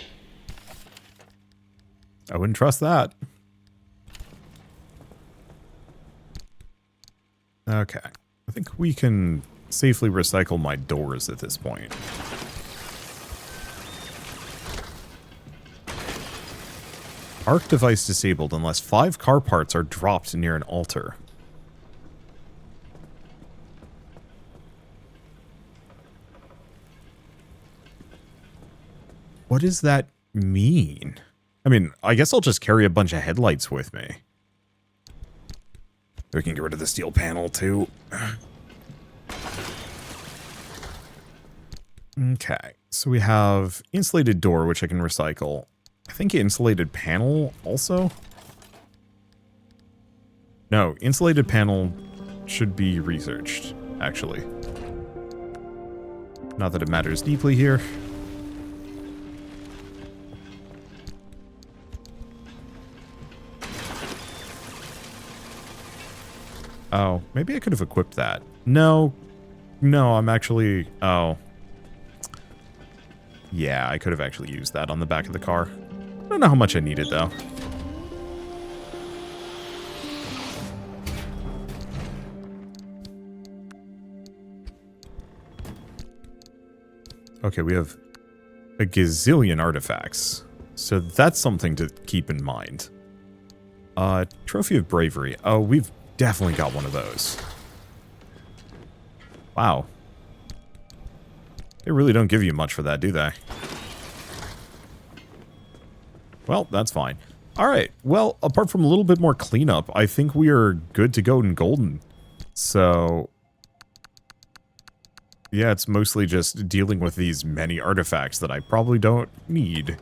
I wouldn't trust that. Okay. I think we can safely recycle my doors at this point. Arc device disabled unless 5 car parts are dropped near an altar. What does that mean? I mean, I guess I'll just carry a bunch of headlights with me. We can get rid of the steel panel, too. Okay, so we have insulated door, which I can recycle. I think insulated panel also? No, insulated panel should be researched, actually. Not that it matters deeply here. Oh, maybe I could have equipped that. No, I'm actually... Oh. Yeah, I could have actually used that on the back of the car. I don't know how much I need it, though. Okay, we have a gazillion artifacts. So that's something to keep in mind. Trophy of Bravery. Oh, we've definitely got one of those. Wow. They really don't give you much for that, do they? Well, that's fine. Alright, well, apart from a little bit more cleanup, I think we are good to go in Golden. So... yeah, it's mostly just dealing with these many artifacts that I probably don't need.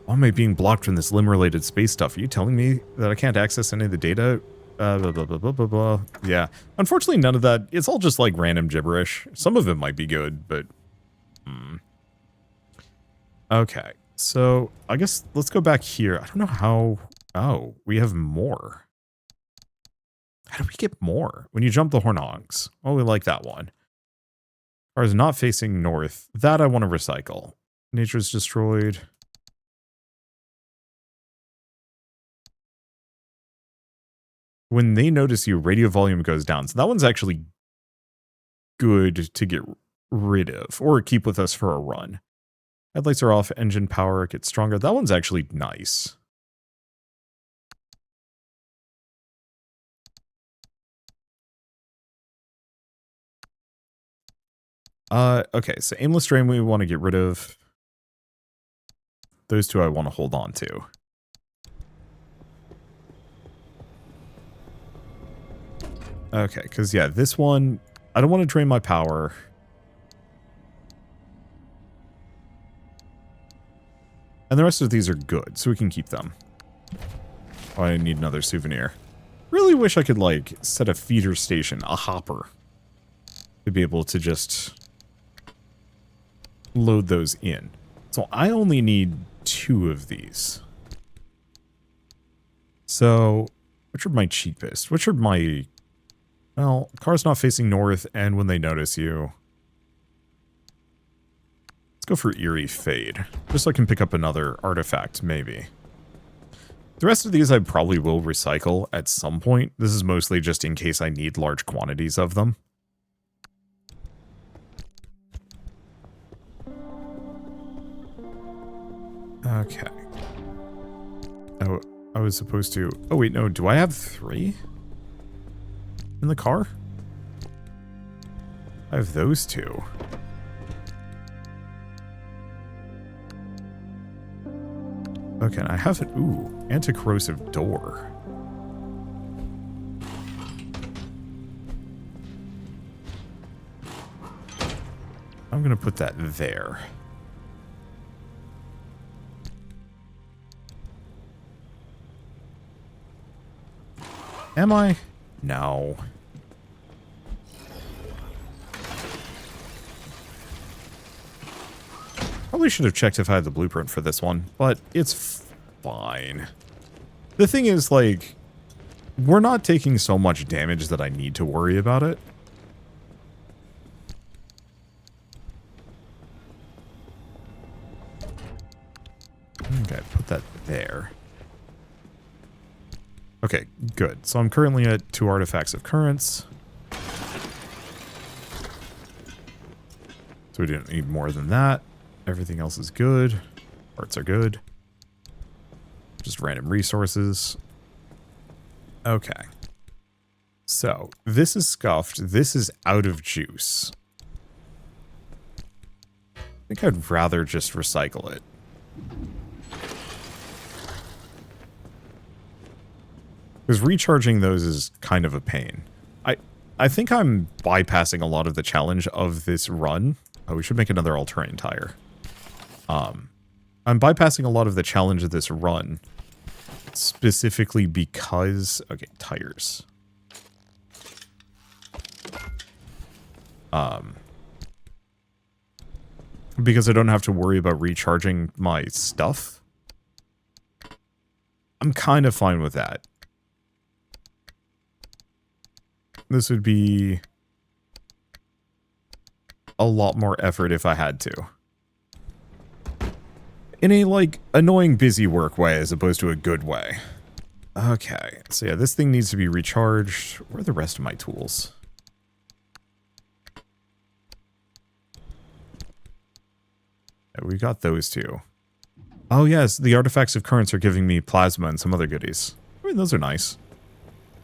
Why am I being blocked from this limb-related space stuff? Are you telling me that I can't access any of the data? Blah, blah, blah, blah, blah, blah. Yeah. Unfortunately, none of that. It's all just like random gibberish. Some of it might be good, but... Okay. So, I guess let's go back here. I don't know how... Oh, we have more. How do we get more? When you jump the Hornongs. Oh, we like that one. Car is not facing north. That I want to recycle. Nature's destroyed. When they notice you, radio volume goes down. So that one's actually good to get rid of. Or keep with us for a run. Headlights are off. Engine power gets stronger. That one's actually nice. Okay, so aimless drain we want to get rid of. Those two I want to hold on to. Okay, because yeah, this one, I don't want to drain my power. And the rest of these are good, so we can keep them. Oh, I need another souvenir. Really wish I could, like, set a feeder station, a hopper, to be able to just load those in. So I only need 2 of these. So, which are my cheapest? Which are my... Well, car's not facing north, and when they notice you... Let's go for Eerie Fade. Just so I can pick up another artifact, maybe. The rest of these I probably will recycle at some point. This is mostly just in case I need large quantities of them. Okay. Oh, I was supposed to... Oh, wait, no. Do I have 3? In the car? I have those 2. Okay, I have an, ooh, anti-corrosive door. I'm going to put that there. Am I? No. Probably should have checked if I had the blueprint for this one, but it's fine. The thing is, like, we're not taking so much damage that I need to worry about it. Okay, put that there. Okay, good. So I'm currently at 2 artifacts of currents. So we didn't need more than that. Everything else is good. Parts are good. Just random resources. Okay. So, this is scuffed. This is out of juice. I think I'd rather just recycle it. Because recharging those is kind of a pain. I think I'm bypassing a lot of the challenge of this run. Oh, we should make another all-terrain tire. I'm bypassing a lot of the challenge of this run. Specifically because... Okay, tires. Because I don't have to worry about recharging my stuff. I'm kind of fine with that. This would be a lot more effort if I had to. In a, like, annoying busy work way as opposed to a good way. Okay, so yeah, this thing needs to be recharged. Where are the rest of my tools? Yeah, we got those two. Oh yes, the artifacts of currents are giving me plasma and some other goodies. I mean, those are nice.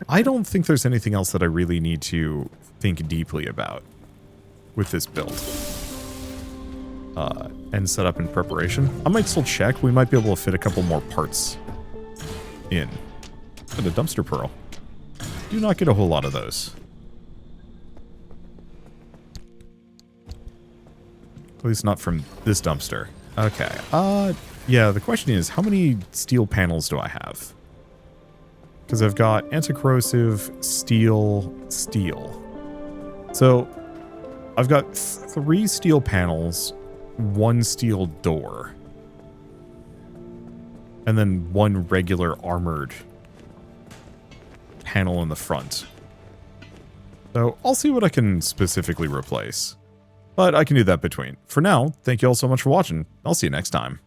I don't think there's anything else that I really need to think deeply about with this build. And set up in preparation. I might still check. We might be able to fit a couple more parts in. And a dumpster pearl. Do not get a whole lot of those. At least not from this dumpster. Okay. Yeah, the question is, how many steel panels do I have? Because I've got anti-corrosive, steel, steel. So, I've got 3 steel panels, 1 steel door, and then 1 regular armored panel in the front. So, I'll see what I can specifically replace. But I can do that between. For now, thank you all so much for watching. I'll see you next time.